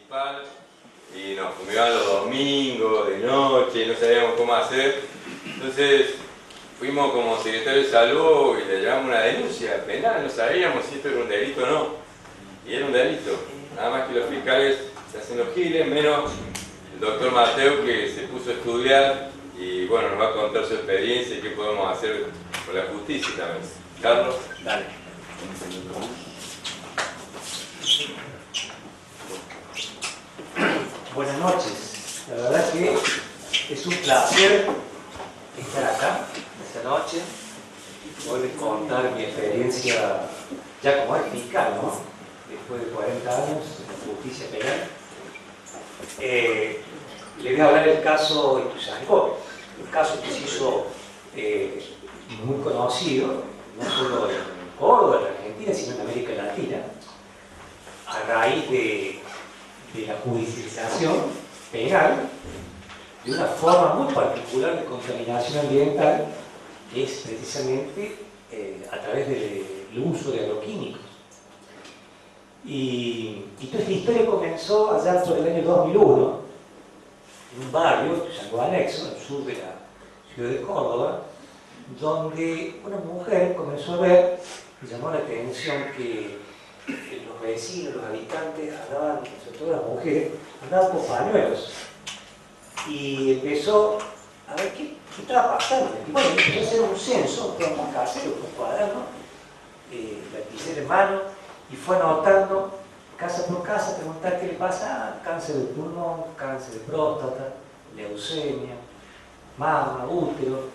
municipal y nos fumigaban los domingos, de noche, no sabíamos cómo hacer. Entonces fuimos como secretario de salud y le llevamos una denuncia penal, no sabíamos si esto era un delito o no. Y era un delito, nada más que los fiscales se hacen los giles, menos el doctor Mateo que se puso a estudiar y bueno, nos va a contar su experiencia y qué podemos hacer con la justicia también. Carlos, dale. Buenas noches, la verdad que es un placer estar acá esta noche, poder contar mi experiencia ya como fiscal, ¿no? Después de 40 años en justicia penal. Le voy a hablar del caso Ituzaingó, un caso que se hizo muy conocido, no solo en Córdoba, en Argentina, sino en América Latina, a raíz de la judicialización penal de una forma muy particular de contaminación ambiental, que es precisamente a través del uso de agroquímicos. Y toda esta historia comenzó allá por el año 2001, en un barrio, Ituzaingó Anexo, al sur de la ciudad de Córdoba, donde una mujer comenzó a ver, le llamó la atención que los vecinos, los habitantes andaban, sobre todo las mujeres, andaban con pañuelos. Y empezó a ver qué estaba pasando. Y bueno, empezó a hacer un censo, un casero, un cuaderno, lapicero en mano, y fue anotando casa por casa, preguntar qué le pasa: cáncer de pulmón, cáncer de próstata, leucemia, mama, útero.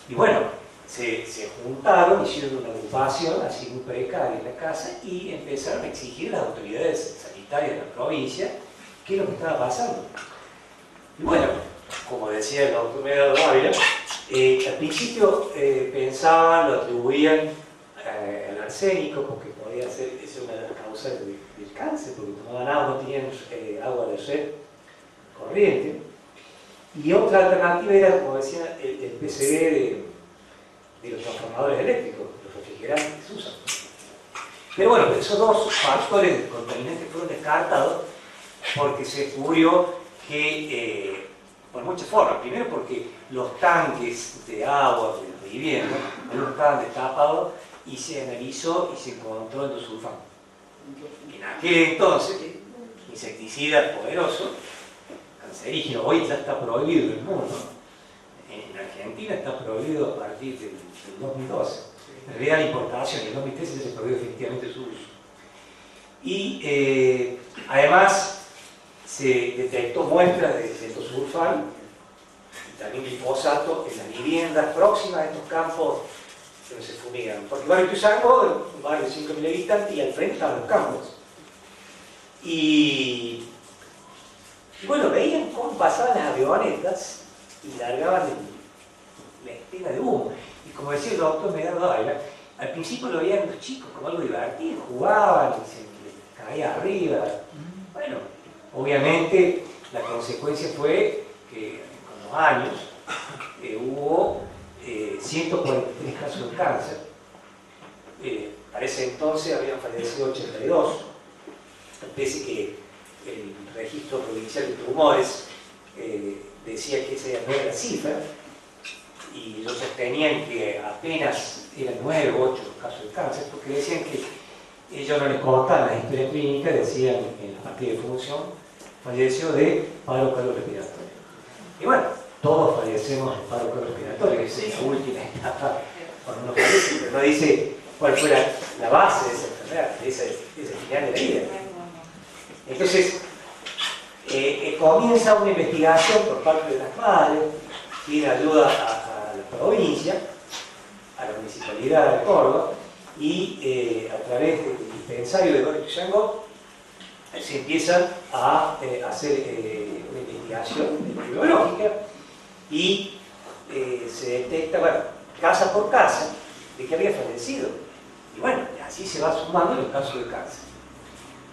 Y bueno, se juntaron, hicieron una agrupación así muy precaria en la casa y empezaron a exigir a las autoridades sanitarias de la provincia qué es lo que estaba pasando. Y bueno, como decía el doctor Medado Ávila, al principio pensaban, lo atribuían al arsénico porque podía ser, esa es una de las causas del cáncer, porque tomaban agua, no tenían agua de red corriente. Y otra alternativa era, como decía, el PCB de los transformadores eléctricos, los refrigerantes que se usan. Pero bueno, esos dos factores contaminantes fueron descartados porque se descubrió que, por muchas formas, primero porque los tanques de agua de las viviendas no estaban destapados y se analizó y se encontró endosulfano. En aquel entonces, insecticida poderoso, cancerígeno, hoy ya está prohibido en el mundo. En Argentina está prohibido a partir del 2012. En realidad la importación, en el 2013 se prohibió efectivamente su uso. Y además se detectó muestras de endosulfano y también glifosato en las viviendas próximas a estos campos donde se fumigan. Porque el barrio Ituzaingó, un barrio de 5.000 habitantes, y al frente estaban los campos. Y bueno, veían cómo pasaban las avionetas y largaban la estela de humo. Y como decía el doctor Medado Ávila, al principio lo veían los chicos como algo divertido, jugaban, y se les caía arriba. Bueno, obviamente la consecuencia fue que con los años hubo 143 casos de cáncer. Para ese entonces habían fallecido 82, pese que el registro provincial de tumores decía que esa no era la cifra, y ellos sostenían que apenas eran 9 o 8 casos de cáncer, porque decían que ellos no les contaban la historia clínica, decían en la partida de función, falleció de paro cardiorrespiratorio. Y bueno, todos fallecemos de paro cardiorrespiratorio, esa es la última etapa cuando uno fallece, pero no dice cuál fue la base de esa enfermedad, de ese final de la vida. Entonces, comienza una investigación por parte de las madres, pide ayuda a la provincia, a la municipalidad de Córdoba, y a través del dispensario de Barrio Ituzaingó se empiezan a hacer una investigación epidemiológica y se detecta, bueno, casa por casa, de que había fallecido. Y bueno, así se va sumando los casos de cáncer.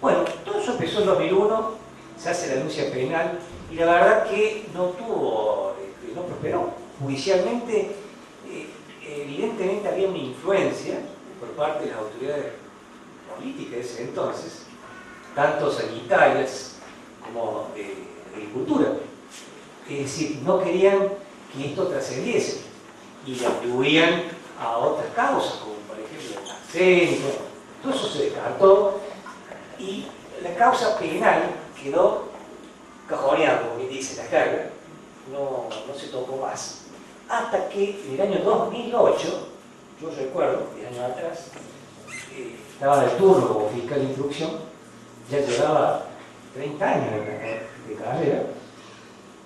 Bueno, todo eso empezó en 2001, se hace la denuncia penal y la verdad que no prosperó. Judicialmente, evidentemente había una influencia por parte de las autoridades políticas de ese entonces, tanto sanitarias como de agricultura. Es decir, no querían que esto trascendiese y lo atribuían a otras causas, como por ejemplo el arsénico. Todo eso se descartó y la causa penal quedó cajoneada, como que dice la carga, no se tocó más. Hasta que en el año 2008, yo recuerdo, 10 años atrás, estaba de turno como fiscal de instrucción, ya llevaba 30 años de carrera,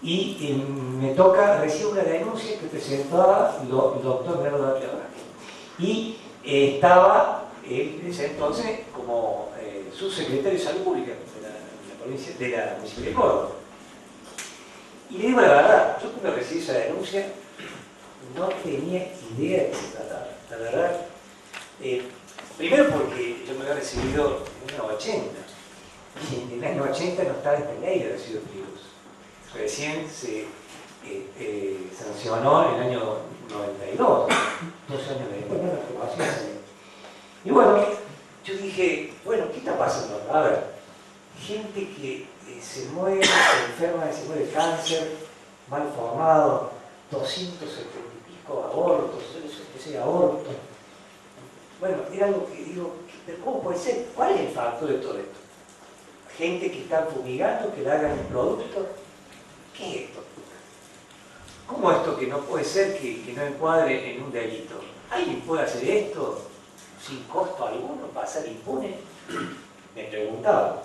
y me toca recibir una denuncia que presentaba el doctor Bernardo Atleola. Y estaba en ese entonces como subsecretario de Salud Pública de la Municipalidad de Córdoba. Y le digo la verdad, yo cuando recibí esa denuncia no tenía idea de qué se trataba. La verdad, primero porque yo me había recibido en el año 80, y en el año 80 no estaba esta ley de residuos peligrosos. Recién se sancionó en el año 92, 12 años después, no la aprobación. Y bueno, yo dije, bueno, ¿qué está pasando? A ver, gente que se muere, se enferma, se muere de cáncer, mal formado, 270 y pico abortos, ese aborto. Bueno, era algo que digo, ¿pero cómo puede ser? ¿Cuál es el factor de todo esto? Gente que está fumigando, que le hagan un producto. ¿Qué es esto? ¿Cómo esto que no puede ser que no encuadre en un delito? ¿Alguien puede hacer esto sin costo alguno, pasar impune? Me preguntaba.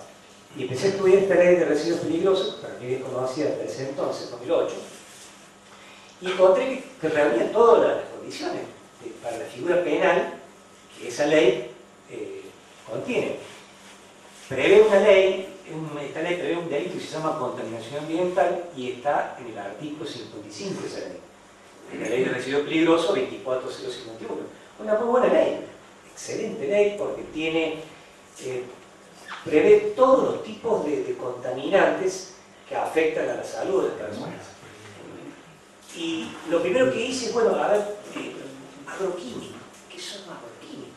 Y empecé a estudiar esta ley de residuos peligrosos, para mí desconocida desde ese entonces, 2008, y encontré que reunía todas las condiciones para la figura penal que esa ley contiene. Prevé una ley, esta ley prevé un delito que se llama contaminación ambiental y está en el artículo 55 de esa ley. En la ley de residuos peligrosos 24051. Una muy buena ley, excelente ley porque tiene, prevé todos los tipos de contaminantes que afectan a la salud de las personas. Y lo primero que hice, bueno, a ver, agroquímico. ¿Qué son agroquímicos?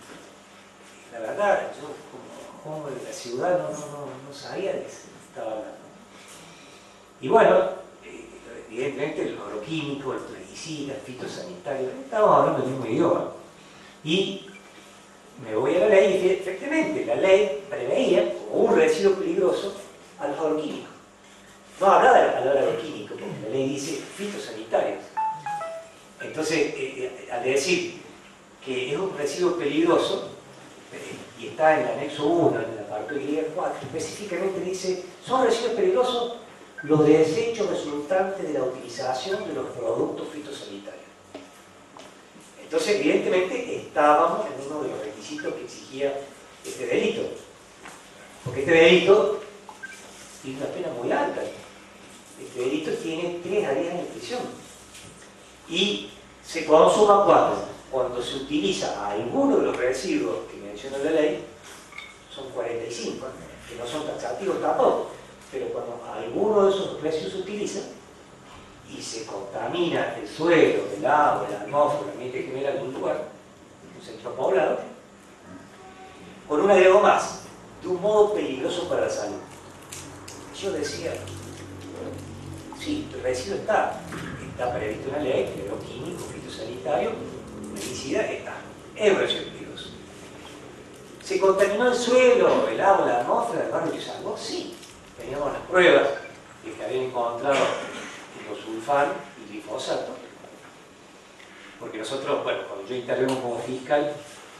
La verdad, yo como de la ciudad no sabía de qué se estaba hablando. Y bueno, evidentemente el agroquímico, el plaguicida, el fitosanitario, estábamos hablando del mismo idioma. Y me voy a la ley y efectivamente la ley preveía como un residuo peligroso a los agroquímicos. No hablaba de la palabra agroquímico, porque la ley dice fitosanitarios. Entonces, al decir que es un residuo peligroso, y está en el anexo 1, en el apartado Y4, específicamente dice, son residuos peligrosos los desechos resultantes de la utilización de los productos fitosanitarios. Entonces, evidentemente, estábamos en uno de los requisitos que exigía este delito. Porque este delito tiene una pena muy alta. Este delito tiene 3 a 10 años de prisión. Y se consuma cuando se utiliza alguno de los residuos que menciona la ley, son 45, que no son taxativos tampoco, pero cuando alguno de esos residuos se utiliza y se contamina el suelo, el agua, la atmósfera, el ambiente general de un lugar, un centro poblado, con un agregado más, de un modo peligroso para la salud. Yo decía, sí, el residuo está previsto en la ley, agroquímico, fitosanitario, pesticida, es un residuo peligroso. ¿Se contaminó el suelo, el agua, la atmósfera del barrio que salvó? Sí. Teníamos las pruebas de que habían encontrado sulfán y glifosato. Porque nosotros, bueno, cuando yo intervengo como fiscal,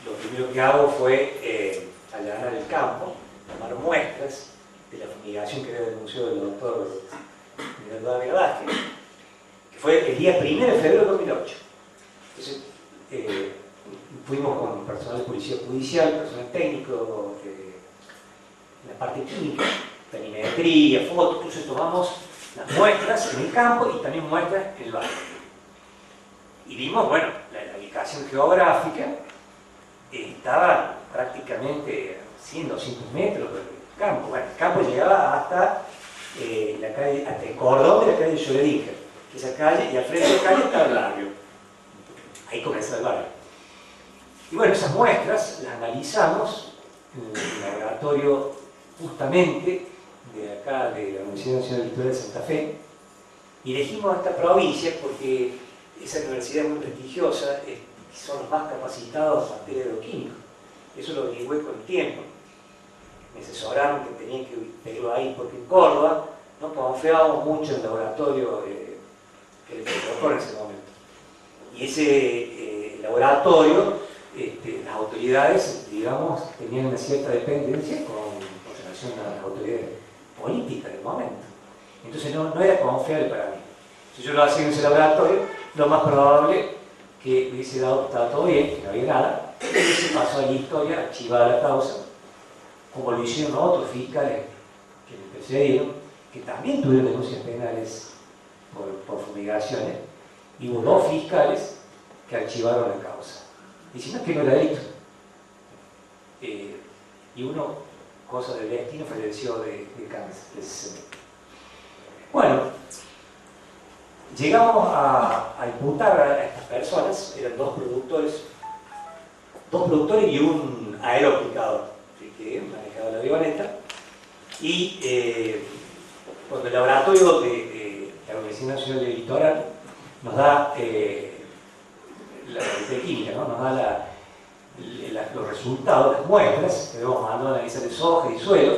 lo primero que hago fue allanar el campo, tomar muestras de la fumigación que había denunciado el doctor Miguel Vázquez, que fue el día 1 de febrero de 2008. Entonces, fuimos con personal de policía judicial, personal técnico, la parte química, perimetría, fotos, entonces tomamos las muestras en el campo y también muestras en el barrio. Y vimos, bueno, la ubicación geográfica estaba prácticamente 100, 200 metros del campo. Bueno, el campo llegaba hasta la calle, hasta el cordón de la calle de Lloredica, que esa calle, y al frente de la calle estaba el barrio. Ahí comenzó el barrio. Y bueno, esas muestras las analizamos en el laboratorio justamente de acá, de la Universidad Nacional Electoral de Santa Fe, y elegimos esta provincia porque esa universidad es muy prestigiosa, son los más capacitados en materia de bioquímica. Eso lo averigüé con el tiempo. Me asesoraron que tenía que pedirlo ahí, porque en Córdoba no confiábamos mucho en el laboratorio que le tocó en ese momento. Y ese laboratorio, las autoridades, digamos, tenían una cierta dependencia con relación a las autoridades políticas del momento. Entonces no era confiable para mí. Si yo lo hacía en ese laboratorio, lo más probable que hubiese dado que estaba todo bien, que no había nada, y se pasó a la historia, archivada la causa, como lo hicieron otros fiscales que me precedieron, que también tuvieron denuncias penales por fumigaciones, y hubo 2 fiscales que archivaron la causa, diciendo que no era delito. Y uno, cosa del destino, falleció de cáncer, precisamente. Bueno, llegamos a imputar a estas personas, eran 2 productores y un aeroaplicador, que manejaba la avioneta, y cuando el laboratorio de la Universidad Nacional del Litoral nos da de química, ¿no? Nos da los resultados, las muestras que habíamos mandado a analizar de soja y suelo,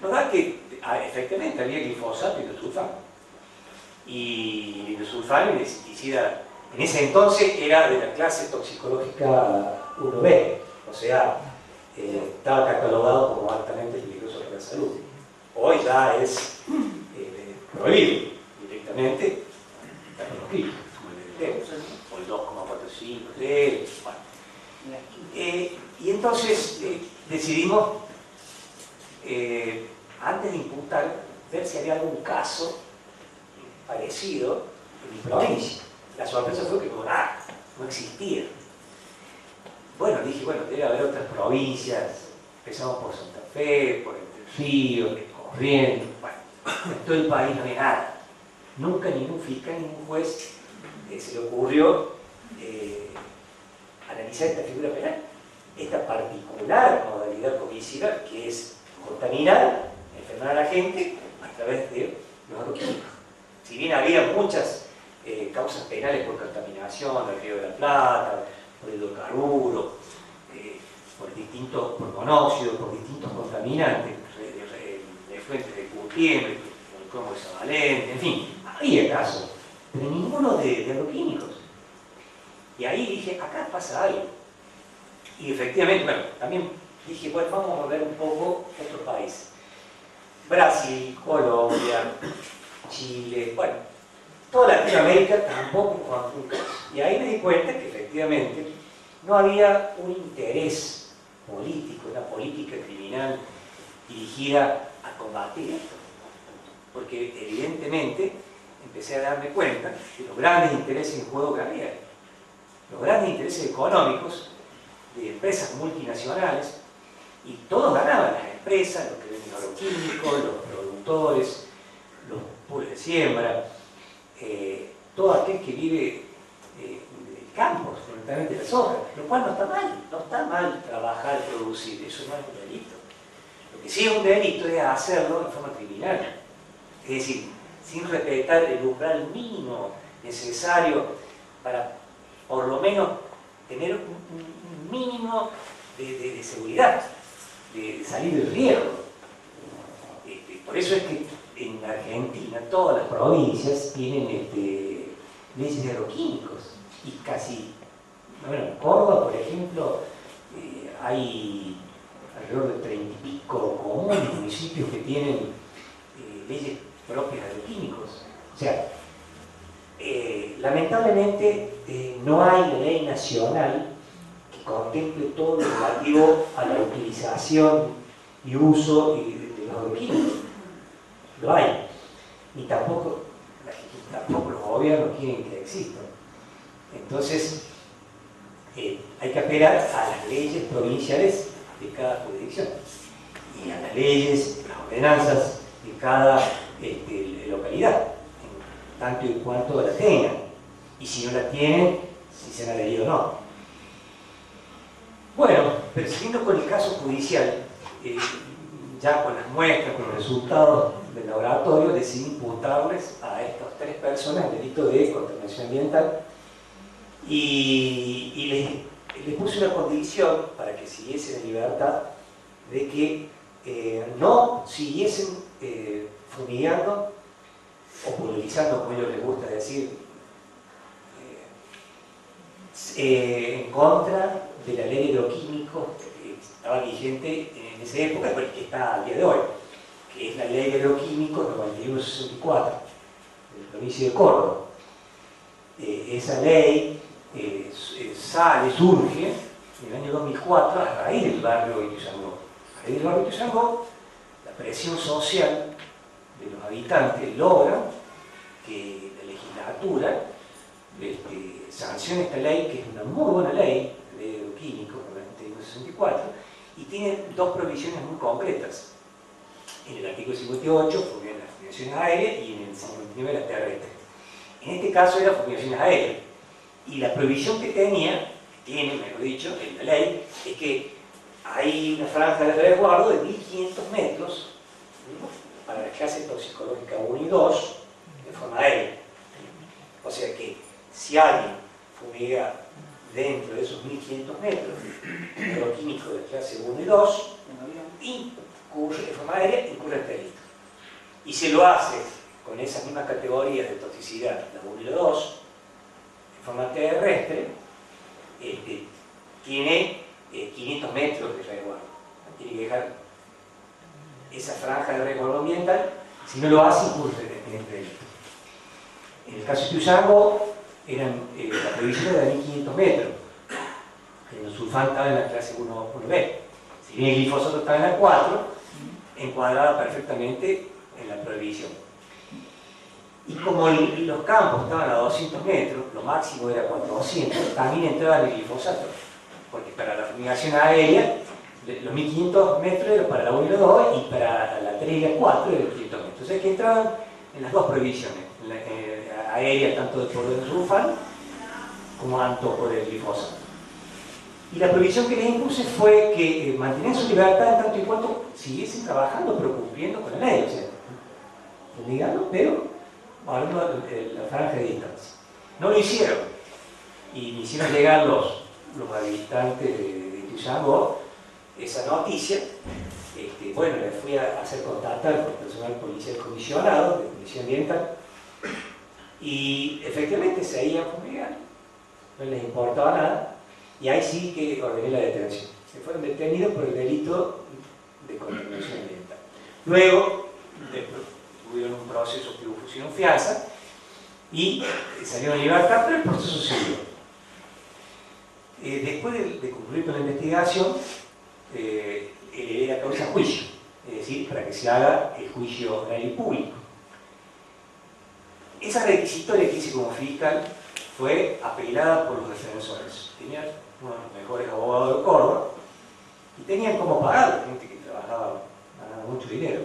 nos da que efectivamente había glifosato y lisosulfano. Y lisosulfano y insecticida, en ese entonces era de la clase toxicológica 1B, o sea, estaba catalogado como altamente peligroso para la salud. Hoy ya es prohibido directamente los químicos, o el 2,45, bueno. Y entonces decidimos, antes de imputar, ver si había algún caso parecido en mi provincia. La sorpresa fue que no existía. Bueno, dije, debe haber otras provincias. Empezamos por Santa Fe, por Entre Ríos, Corrientes. Bueno, en todo el país no había nada. Nunca ningún fiscal, ningún juez se le ocurrió analizar esta figura penal, esta particular modalidad homicida que es contaminar, enfermar a la gente a través de los agroquímicos. Si bien había muchas causas penales por contaminación del Río de la Plata, por hidrocarburos, por monóxido, por distintos contaminantes, de fuentes de Curtiembre, como de Zabalén, en fin, había casos, pero ninguno de agroquímicos. Y ahí dije, acá pasa algo. Y efectivamente, también dije, vamos a ver un poco otros países. Brasil, Colombia, Chile, toda Latinoamérica tampoco encontró un caso. Y ahí me di cuenta que efectivamente no había un interés político, una política criminal dirigida a combatir esto. Porque evidentemente empecé a darme cuenta de los grandes intereses en juego que había. Los grandes intereses económicos de empresas multinacionales, y todos ganaban, las empresas, los que venden agroquímicos, los productores, los puros de siembra, todo aquel que vive del campo, fundamentalmente de la soja, lo cual no está mal trabajar, producir, eso no es un delito. Lo que sí es un delito es hacerlo de forma criminal, es decir, sin respetar el umbral mínimo necesario para por lo menos tener un mínimo de seguridad, de salir del riesgo. Por eso es que en Argentina todas las provincias tienen leyes de agroquímicos, y casi, en Córdoba, por ejemplo, hay alrededor de 30 y pico comunes, municipios que tienen leyes propias de agroquímicos. O sea, lamentablemente no hay ley nacional que contemple todo lo relativo a la utilización y uso de los agroquímicos. Lo hay. Y tampoco los gobiernos quieren que existan. Entonces, hay que apelar a las leyes provinciales de cada jurisdicción y a las leyes, las ordenanzas de cada localidad, tanto y cuanto la tengan, y si no la tienen, si se han leído o no. Bueno, pero siguiendo con el caso judicial, ya con las muestras, con los resultados del laboratorio, decidí imputarles a estas 3 personas el delito de contaminación ambiental y les puse una condición para que siguiesen en libertad de que no siguiesen fumigando o pulverizando, como a ellos les gusta decir, en contra de la ley de agroquímicos que estaba vigente en esa época, pero que está al día de hoy, que es la ley de agroquímicos 9164 de la provincia de Córdoba. Esa ley surge en el año 2004 a raíz del barrio Ituzaingó. A raíz del barrio Ituzaingó, la presión social de los habitantes logra que la legislatura sancione esta ley, que es una muy buena ley, la ley de agroquímicos 9164, y tiene 2 provisiones muy concretas. En el artículo 58, fumigan las fumigaciones aéreas, y en el 59, las terrestres. En este caso eran fumigaciones aéreas. Y la prohibición que tiene, mejor dicho, en la ley, es que hay una franja de resguardo de 1500 metros, ¿no?, para las clases toxicológicas 1 y 2 de forma aérea. O sea que si alguien fumiga dentro de esos 1500 metros de agroquímico de clase 1 y 2, incurre de forma aérea, incurre el delito. Y se lo hace con esas mismas categorías de toxicidad, la 1 y la 2, en forma terrestre, tiene 500 metros de resguardo. Tiene que dejar esa franja de resguardo ambiental, si no lo hace, incurre en el delito. En el caso de Ituzaingó, la previsión era de 1500 metros. El sulfán estaba en la clase 1B. Si bien el glifosato estaba en la 4, encuadraba perfectamente en la prohibición. Y como los campos estaban a 200 metros, lo máximo era 400, también entraba el glifosato. Porque para la fumigación aérea, los 1500 metros eran para la 1 y la 2, y para la 3 y la 4 eran 500 metros. O sea que entraban en las 2 prohibiciones, aérea tanto por el sulfán como tanto por el glifosato. Y la prohibición que les impuse fue que mantenían su libertad en tanto y cuanto siguiesen trabajando, pero cumpliendo con la ley, o sea, fumigando, pero guardando la franja de distancia. No lo hicieron, y me hicieron llegar los habitantes de Ituzaingó esa noticia. Bueno, les fui a hacer contactar con personal policial comisionado de Policía Ambiental, y efectivamente seguían fumigando, no les importaba nada, y ahí sí que ordené la detención. Se fueron detenidos por el delito de contaminación ambiental. Luego tuvieron un proceso que pusieron fianza y salieron en libertad, pero el proceso siguió. Después de concluir con la investigación, era causa juicio, es decir, para que se haga el juicio oral y público. Esa requisitoria que hice como fiscal fue apelada por los defensores. Tenían uno de los mejores abogados de Córdoba y tenían cómo pagar, gente que trabajaba, ganaba mucho dinero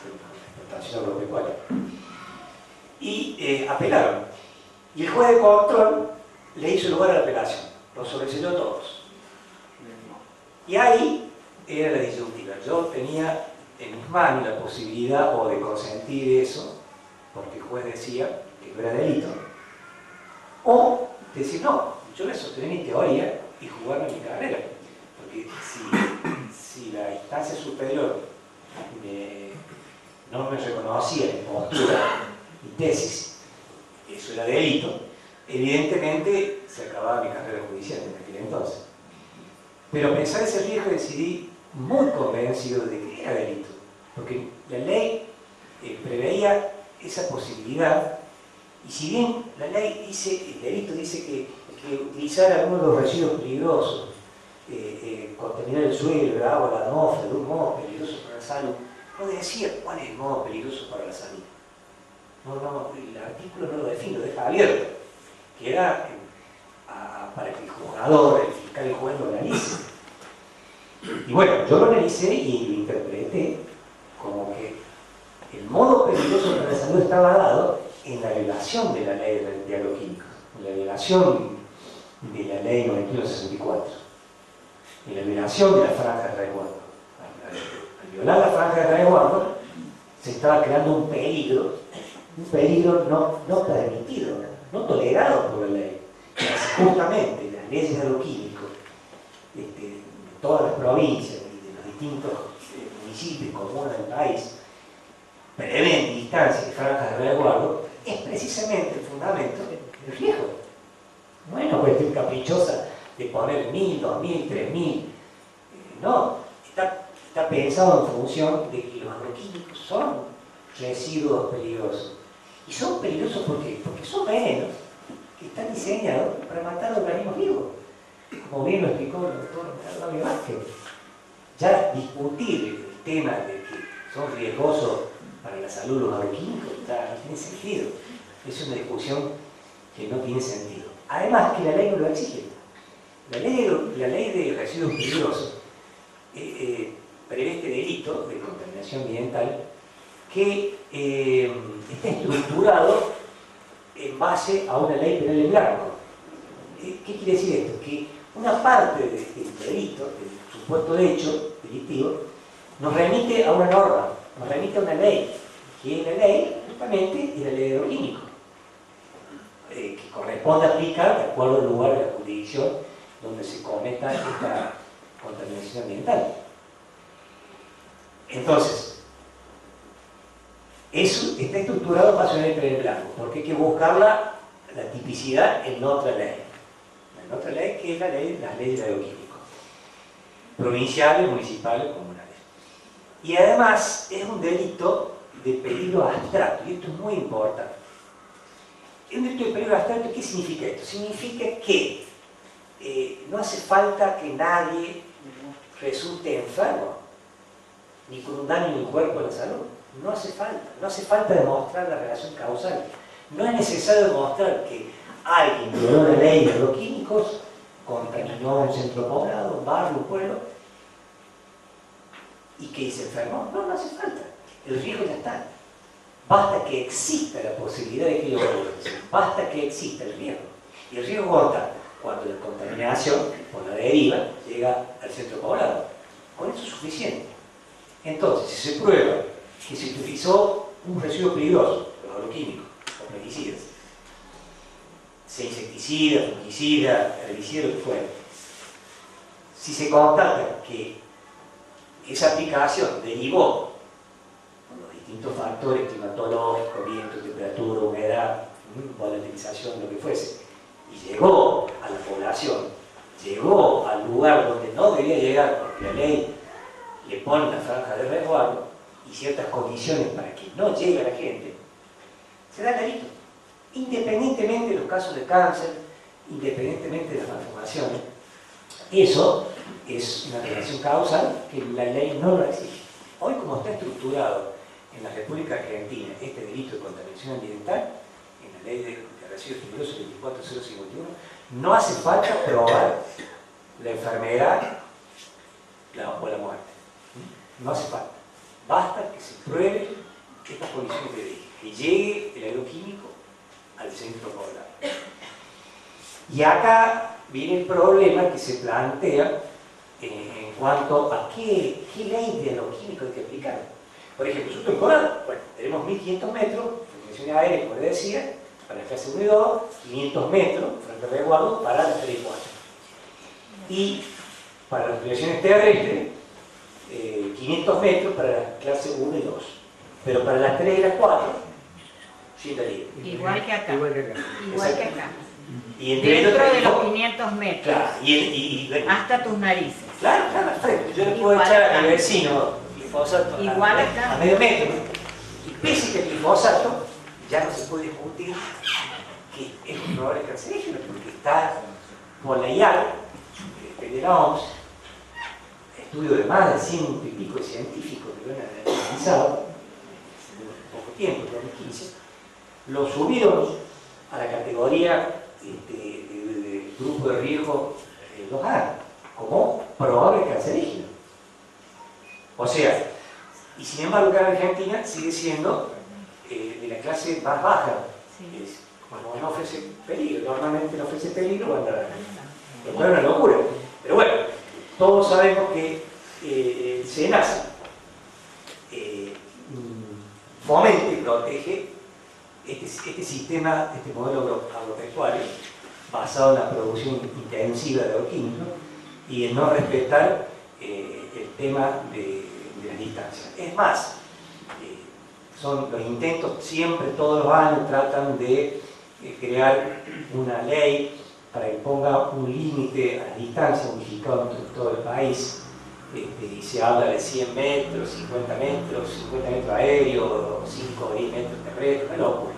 con la explotación agropecuaria. Y apelaron. Y el juez de control le hizo lugar a la apelación, los sobreselló todos. Y ahí era la disyuntiva. Yo tenía en mis manos la posibilidad o de consentir eso, porque el juez decía que no era delito, o decir, no, yo le sostener mi teoría y jugarme mi carrera, porque si la instancia superior no me reconocía mi postura, mi tesis, eso era delito, evidentemente se acababa mi carrera judicial en aquel entonces. Pero a pesar de ese riesgo decidí, muy convencido de que era delito, porque la ley preveía esa posibilidad, y si bien la ley dice, el delito dice que utilizar algunos de los residuos peligrosos, contaminar el suelo, el agua, la atmósfera, de un modo peligroso para la salud, no decía cuál es el modo peligroso para la salud. No, el artículo no lo define, lo deja abierto, que era para que el juzgador, el fiscal, el juez lo analice. Y bueno, yo lo analicé y lo interpreté como que el modo peligroso para la salud estaba dado en la violación de la ley de agroquímicos, en la violación de la ley 9164, en la violación de la franja de resguardo violar la franja de resguardo se estaba creando un peligro no permitido, no tolerado por la ley. Justamente las leyes de lo químico de todas las provincias y de los distintos municipios y comunas del país prevén distancias y franjas de resguardo, es precisamente el fundamento del riesgo. No es una cuestión caprichosa de poner 1000, 2000, 3000. No, está pensado en función de que los agroquímicos son residuos peligrosos. Y son peligrosos porque son venenos que están diseñados para matar organismos vivos. Como bien lo explicó el doctor David Vázquez. Ya discutir el tema de que son riesgosos para la salud los agroquímicos no tiene sentido. Es una discusión que no tiene sentido. Además que la ley no lo exige. La ley de residuos peligrosos prevé este delito de contaminación ambiental que está estructurado en base a una ley penal en blanco. ¿Qué quiere decir esto? Que una parte del delito, del supuesto hecho delictivo, nos remite a una norma, nos remite a una ley, que es la ley, justamente, de la ley de lo químico, que corresponde aplicar de acuerdo al lugar de la jurisdicción donde se cometa esta contaminación ambiental. Entonces, eso está estructurado para una ley penal en blanco, porque hay que buscar la tipicidad en otra ley. En otra ley que es las leyes de agroquímico, provinciales, municipales, comunales. Y además es un delito de peligro abstracto, y esto es muy importante. Un delito de peligro abstracto, ¿qué significa esto? Significa que no hace falta que nadie resulte enfermo, ni con un daño en el cuerpo o en la salud. No hace falta demostrar la relación causal. No es necesario demostrar que alguien violó la ley de agroquímicos, contaminó un centro poblado, un barrio, un pueblo, y que se enfermó. No hace falta. El riesgo ya está. Basta que exista la posibilidad de que ello ocurra. Basta que exista el riesgo. Y el riesgo corta cuando la contaminación por la deriva llega al centro poblado. Con eso es suficiente. Entonces, si se prueba que se utilizó un residuo peligroso, los agroquímicos, los plaguicidas, sea insecticida, fungicida, herbicida, lo que fuera, si se constata que esa aplicación derivó con los distintos factores climatológicos, viento, temperatura, humedad, volatilización, lo que fuese, y llegó a la población, llegó al lugar donde no debía llegar porque la ley le pone una franja de resguardo y ciertas condiciones para que no llegue a la gente, se da el delito. Independientemente de los casos de cáncer, independientemente de las malformaciones, eso es una relación causal que la ley no lo exige. Hoy, como está estructurado en la República Argentina este delito de contaminación ambiental, en la ley de residuos peligrosos 24051, no hace falta probar la enfermedad o la muerte. No hace falta. Basta que se pruebe estas condiciones que dije, que llegue el agroquímico al centro poblado. Y acá viene el problema que se plantea en cuanto a qué ley de agroquímico hay que aplicar. Por ejemplo, nosotros en Coral, bueno, tenemos 1500 metros de condiciones aéreas, como les decía, para la clase 1 y 2, 500 metros frente de resguardo para las 3 y 4. Y para las operaciones terrestres, 500 metros para la clase 1 y 2. Pero para las 3 y las 4, 100 libre. Igual que acá. Igual que acá. Y dentro de los 500 metros. Claro, hasta tus narices. Claro, al frente. Yo le puedo echar al vecino glifosato igual acá. a medio metro. Y pese que el glifosato ya no se puede discutir que es un probable cancerígeno, porque está por la IAR, de la OMS, estudio de más de 100 y pico de científicos que lo han analizado en poco tiempo, en 2015, lo subieron a la categoría de grupo de riesgo 2A, como probable cancerígeno. O sea, y sin embargo acá en Argentina sigue siendo de la clase más baja. Sí. Bueno, no ofrece peligro, normalmente no ofrece peligro, bueno, lo cual es una locura. Pero bueno, todos sabemos que el SENASA fomenta y protege este sistema, este modelo agropecuario basado en la producción intensiva de agroquímicos y en no respetar el tema de las distancias. Es más, son los intentos, siempre, todos los años, tratan de crear una ley para que ponga un límite a la distancia unificado en todo el país. Y se habla de 100 metros, 50 metros aéreos, 5 o 10 metros terrestres, una locura.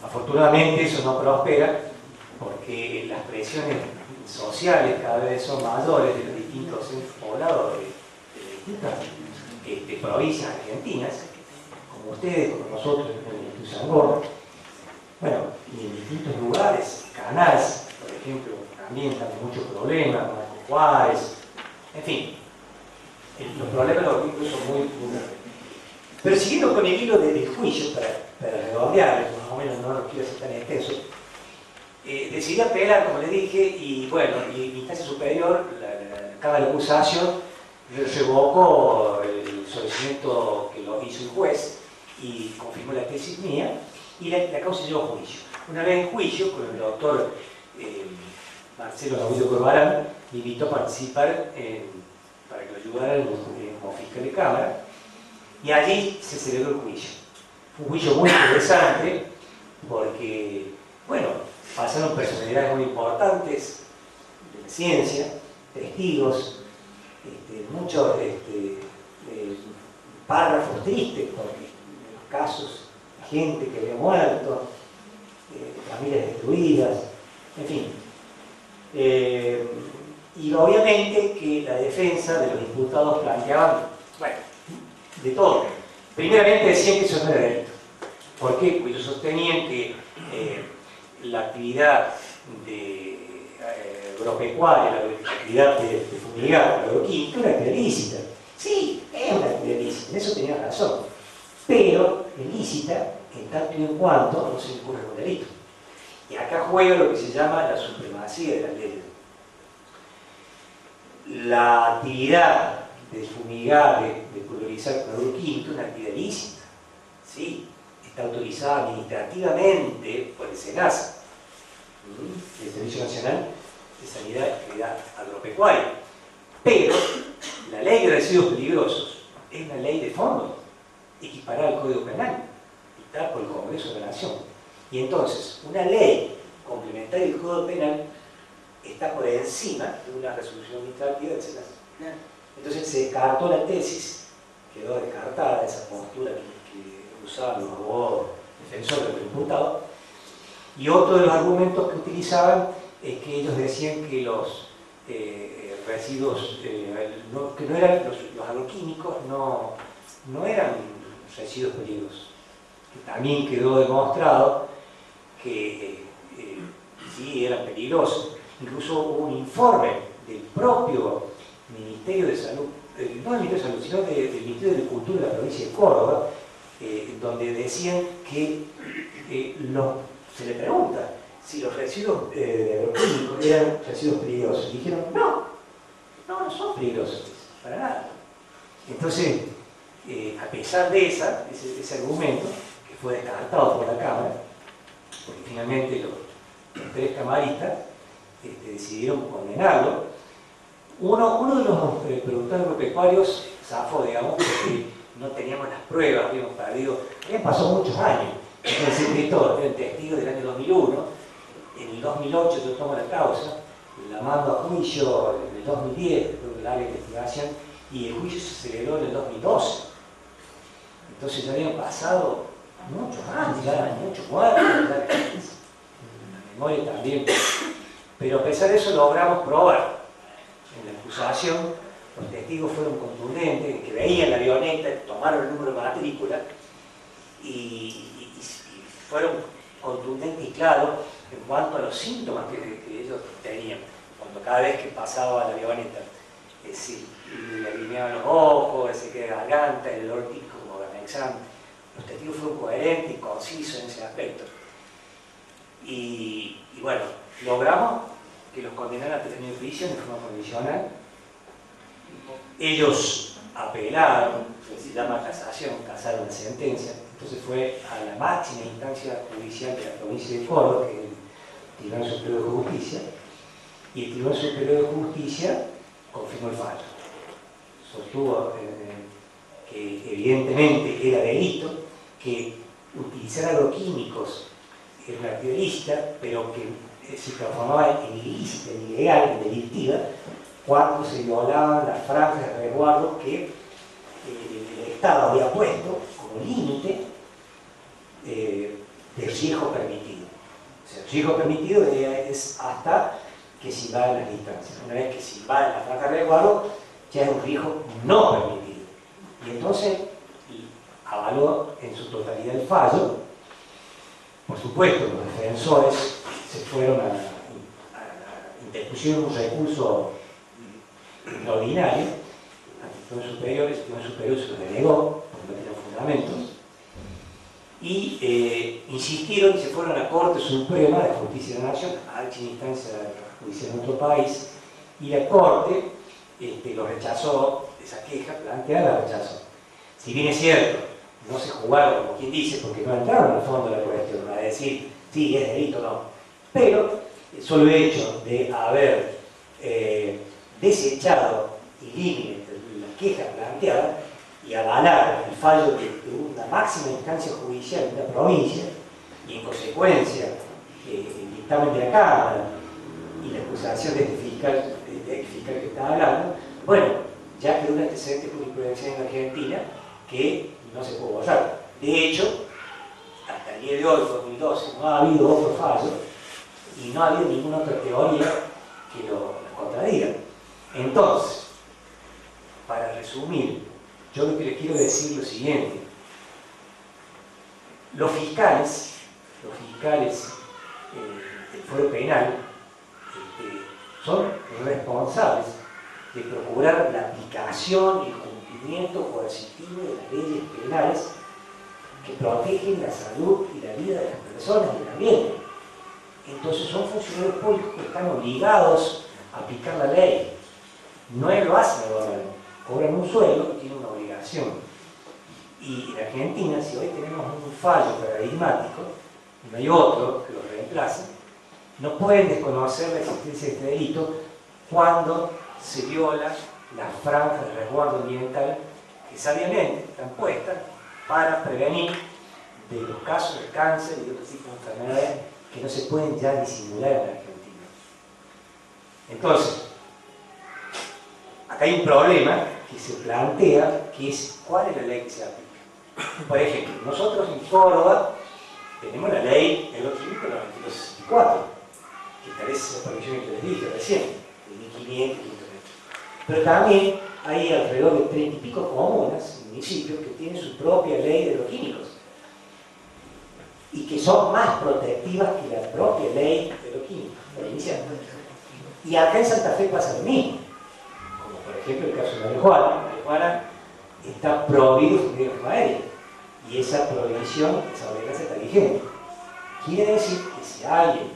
Afortunadamente eso no prospera porque las presiones sociales cada vez son mayores de los distintos centros poblados de distintas provincias argentinas, como ustedes, como nosotros en Ituzaingó. Bueno, y en distintos lugares, Canals, por ejemplo, también están muchos problemas, Marco Juárez, en fin, los problemas de los vínculos son muy grandes. Pero siguiendo con el hilo del juicio, para redondear, más o menos no lo quiero hacer tan extenso, decidí apelar, como le dije, y bueno, y en instancia superior, la Cámara de Acusación revocó el solicitamiento que lo hizo el juez y confirmó la tesis mía, y la causa llevó a juicio. Una vez en juicio, con el doctor Marcelo Gaudillo Corbarán, me invitó a participar para que lo ayudara como fiscal de cámara, y allí se celebró el juicio. Fue un juicio muy interesante porque, bueno, pasaron personalidades muy importantes de la ciencia, testigos, muchos párrafos tristes porque en los casos, gente que había muerto, familias destruidas, en fin. Y obviamente que la defensa de los imputados planteaban, bueno, de todo. Primeramente decían que eso no era delito. ¿Por qué? Porque ellos sostenían que la actividad agropecuaria, la actividad de fumigar, la agroquímica, era una actividad ilícita. Sí, es una actividad ilícita, en eso tenían razón. Pero ilícita en tanto y en cuanto no se incurre en un delito. Y acá juega lo que se llama la supremacía de la ley. La actividad de fumigar, de pulverizar con agroquímico es una actividad ilícita. ¿Sí? Está autorizada administrativamente por el SENASA, el Servicio Nacional de Sanidad y Actividad Agropecuaria. Pero la ley de residuos peligrosos es una ley de fondo, equiparada al Código Penal, dictada por el Congreso de la Nación. Y entonces, una ley complementaria del Código Penal está por encima de una resolución administrativa del SENASA. Entonces se descartó la tesis, quedó descartada esa postura que usaban los abogados defensores del imputado, y otro de los argumentos que utilizaban es que ellos decían que los residuos, que no eran los agroquímicos, no eran residuos peligrosos, que también quedó demostrado que sí eran peligrosos. Incluso hubo un informe del propio Ministerio de Salud, no del Ministerio de Salud, sino del Ministerio de Agricultura de la provincia de Córdoba, donde decían que se le pregunta si los residuos agroquímicos eran residuos peligrosos. Y dijeron, no son peligrosos, para nada. Entonces, a pesar de ese argumento, que fue descartado por la Cámara, porque finalmente los tres camaristas decidieron condenarlo, uno de los productores agropecuarios zafó, digamos, porque no teníamos las pruebas, habíamos perdido, habían pasado muchos años. Entonces, era el testigo del año 2001, en el 2008 yo tomo la causa, la mando a juicio en el 2010, después del área de investigación, y el juicio se celebró en el 2012. Entonces ya habían pasado muchos años, ya muchos muertos, la memoria también. Pero a pesar de eso logramos probar. En la acusación, los testigos fueron contundentes, que veían la avioneta, tomaron el número de matrícula y fueron contundentes y claros en cuanto a los síntomas que ellos tenían cuando cada vez que pasaba la avioneta. Es decir, le lagrimeaban los ojos, se quedaba garganta, el olor típico como Gamexan. Los testigos fueron coherentes y concisos en ese aspecto. Y bueno, logramos que los condenaran a 3 años de prisión de forma provisional. Ellos apelaron, se llama casación, casaron la sentencia, entonces fue a la máxima instancia judicial de la provincia de Córdoba, que es el Tribunal Superior de Justicia, y el Tribunal Superior de Justicia confirmó el fallo. Sostuvo que evidentemente era delito, que utilizar agroquímicos era una actividad ilícita, pero que se transformaba en ilícita, en ilegal, en delictiva, cuando se violaban las franjas de resguardo que el Estado había puesto como límite del riesgo permitido. O sea, el riesgo permitido es hasta que se invaden las distancias. Una vez que se invaden las franjas de resguardo, ya es un riesgo no permitido. Y entonces avaló en su totalidad el fallo. Por supuesto, los defensores se fueron interpusieron un recurso extraordinario ante el Tribunal Superior, el Tribunal Superior se lo denegó porque no tenía fundamentos, y insistieron y se fueron a la Corte Suprema de Justicia de la Nación, a alta instancia judicial en nuestro país, y la Corte lo rechazó, esa queja planteada la rechazó. Si bien es cierto, no se jugaron, como quien dice, porque no entraron al fondo de la cuestión, a decir, sí, es delito o no. Pero el solo hecho de haber desechado y la queja planteada y avalar el fallo de una máxima instancia judicial de una provincia, y en consecuencia el dictamen de la Cámara y la acusación de este fiscal que estaba hablando, bueno, ya quedó un antecedente jurisprudencial en Argentina que no se puede borrar. De hecho, hasta el día de hoy, 2012, no ha habido otro fallo y no ha habido ninguna otra teoría que lo contradiga. Entonces, para resumir, yo lo que les quiero decir es lo siguiente. Los fiscales del Fuero Penal son responsables de procurar la aplicación y el cumplimiento coercitivo de las leyes penales que protegen la salud y la vida de las personas y el ambiente. Entonces son funcionarios públicos que están obligados a aplicar la ley. No lo hacen el gobierno, cobran un sueldo y tienen una obligación. Y en Argentina, si hoy tenemos un fallo paradigmático, y no hay otro que lo reemplace, no pueden desconocer la existencia de este delito cuando se viola las franjas de resguardo ambiental que sabiamente están puestas para prevenir de los casos de cáncer y de otros tipos de enfermedades que no se pueden ya disimular en la Argentina. Entonces, acá hay un problema que se plantea, que es cuál es la ley que se aplica. Por ejemplo, nosotros en Córdoba tenemos la ley agroquímica 9264, que establece esa prohibición que les dije recién, de 1500 y 500 metros. Pero también hay alrededor de 30 y pico comunas, municipios, que tienen su propia ley de agroquímicos y que son más protectivas que la propia ley de agroquímicos provincial. Y acá en Santa Fe pasa lo mismo, como por ejemplo el caso de marihuana. Marihuana está prohibido en el aéreo y esa prohibición, esa obligación está vigente. Quiere decir que si alguien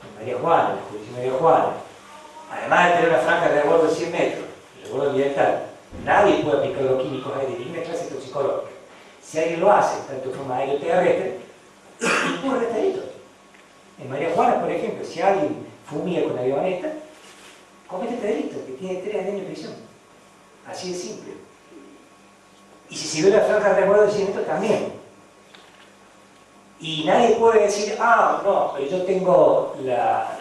en María Juana, en la jurisdicción de María Juana, además de tener una franja de resguardo de 100 metros, el resguardo ambiental, nadie puede aplicar los químicos de ninguna clase toxicológica. Si alguien lo hace, tanto de forma aérea o terrestre, incurre este delito. En María Juana, por ejemplo, si alguien fumiga con avioneta, comete este delito, que tiene 3 años de prisión. Así de simple. Y si se viola la franja de resguardo de 100 metros, también. Y nadie puede decir, ah, no, pero yo tengo la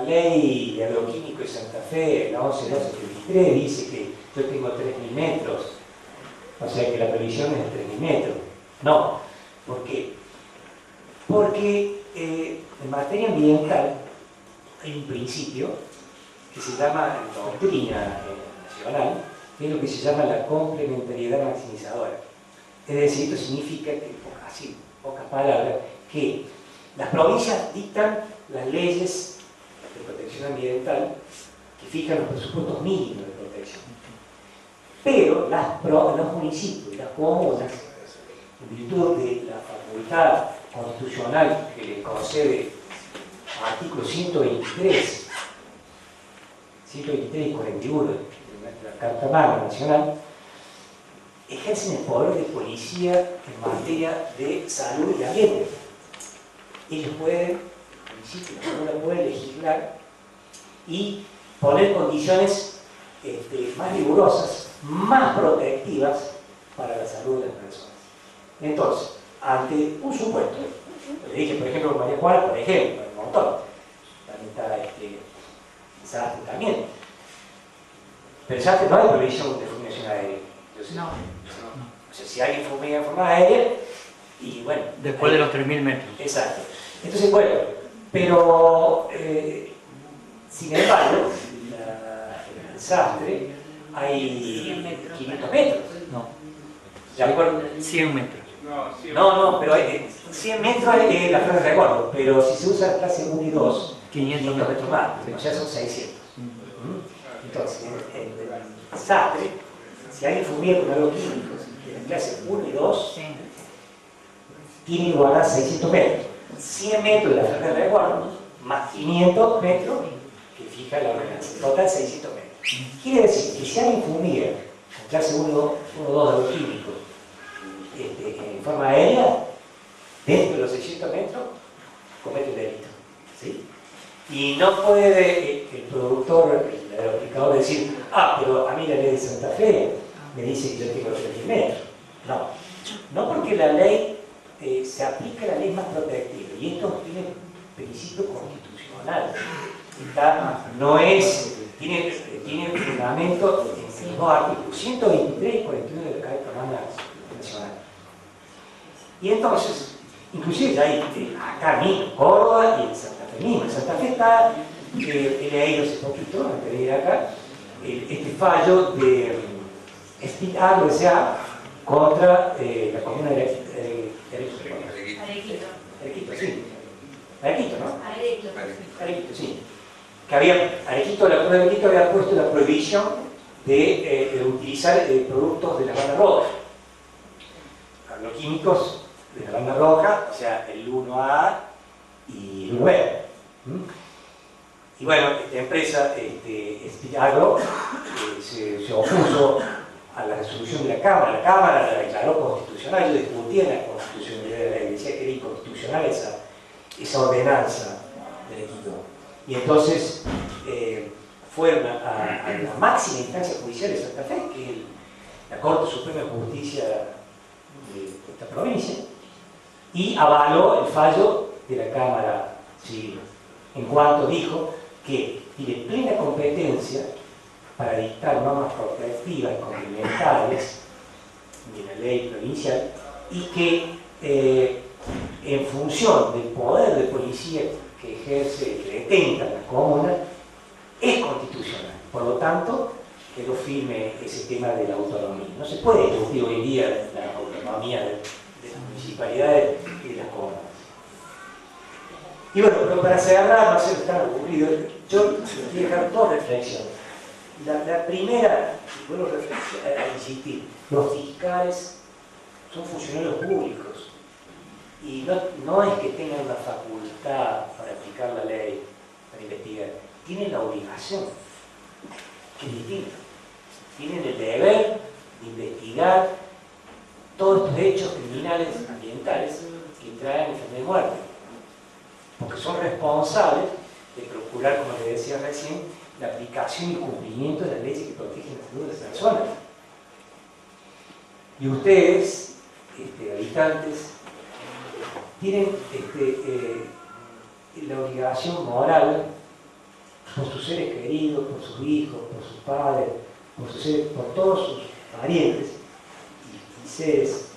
ley de agroquímico de Santa Fe, la 11.12.33, dice que yo tengo 3.000 metros, o sea que la previsión es de 3.000 metros. No, ¿por qué? Porque en materia ambiental hay un principio que se llama doctrina nacional, que es lo que se llama la complementariedad maximizadora. Es decir, esto significa que, así, pocas palabras, que las provincias dictan las leyes de protección ambiental que fijan los presupuestos mínimos de protección. Pero los municipios y las comunas, en virtud de la facultad constitucional que le concede artículo 123 y 41 de la Carta Magna Nacional, ejercen el poder de policía en materia de salud y ambiente. Ellos pueden, el municipio puede legislar y poner condiciones más rigurosas, más protectivas para la salud de las personas. Entonces, ante un supuesto, le dije, por ejemplo, María Juana, por ejemplo, un montón, también está Sastre también. Pero Sastre no hay prohibición de fumigación aérea. Entonces, No. O sea, si alguien fumiga en forma aérea, y bueno. Después de los 3.000 metros. Exacto. Entonces, bueno, pero sin embargo, el Sastre hay 500 metros. No, ¿De acuerdo? 100 metros. No, pero hay 100 metros es la franja de recuerdo, pero si se usa clase 1 y 2, 500 metros más, o sea, son 600. Entonces, en Sastre, si alguien fumiga con algo químico, en la clase 1 y 2, Sí. tiene que guardar 600 metros. 100 metros de la franja de recuerdo, más 500 metros que fija la ordenanza. Total 600 metros. Quiere decir que si alguien fumiga en clase 1 o 2 de algo químico, en forma aérea, dentro de los 600 metros, comete un delito. ¿Sí? Y no puede el productor, el aplicador, decir, pero a mí la ley de Santa Fe me dice que yo tengo los 3.000 metros. No porque la ley se aplica la ley más protectiva, y esto tiene principio constitucional. Tiene fundamento en los dos artículos, 123 y 41 de la Carta Romana Nacional. Y entonces, inclusive ya hay acá mismo, en Córdoba y en Santa Fe mismo. En Santa Fe está, he leído hace poquito, antes de ir acá, este fallo de Speed Agro S.A. contra la comuna de Arequito, sí. Arequito, ¿no? Arequito, sí. Que la comuna de Arequito había puesto la prohibición de utilizar productos de la banda roja. Agroquímicos de la banda roja, o sea, el 1A y el 1B. Y bueno, esta empresa, Speed Agro, se opuso a la resolución de la Cámara. La Cámara la declaró constitucional. Yo discutía la constitucionalidad de la ley, decía que era inconstitucional esa ordenanza del equipo. Y entonces fueron a la máxima instancia judicial de Santa Fe, que es la Corte Suprema de Justicia de esta provincia, y avaló el fallo de la Cámara Civil, en cuanto dijo que tiene plena competencia para dictar normas protectivas y complementarias de la ley provincial, y que en función del poder de policía que ejerce, que detenta la comuna, es constitucional. Por lo tanto, que lo firme ese tema de la autonomía. No se puede discutir hoy en día la autonomía de las municipalidades y de las comunas. Y bueno, pero para cerrar, no ser tan aburrido, yo quiero dejar dos reflexiones. La primera, y vuelvo a insistir, los fiscales son funcionarios públicos y no es que tengan una facultad para aplicar la ley, para investigar, tienen la obligación, que es distinto. Tienen el deber de investigar todos estos hechos criminales ambientales que traen enfermedad y muerte, porque son responsables de procurar, como les decía recién, la aplicación y cumplimiento de las leyes que protegen la salud de las personas. Y ustedes, habitantes, tienen la obligación moral por sus seres queridos, por sus hijos, por sus padres, por todos sus parientes y seres,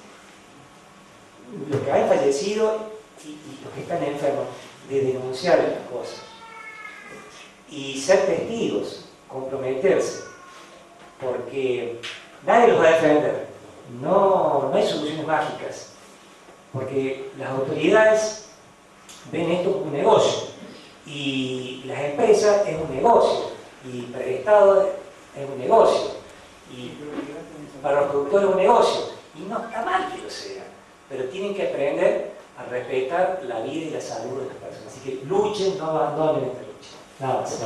los que han fallecido y los que están enfermos, de denunciar las cosas y ser testigos, comprometerse, porque nadie los va a defender. No hay soluciones mágicas, porque las autoridades ven esto como un negocio, y las empresas es un negocio, y para el Estado es un negocio, y para los productores es un negocio, y no está mal que lo sea, pero tienen que aprender a respetar la vida y la salud de las personas. Así que luchen, no abandonen esta lucha. Nada más.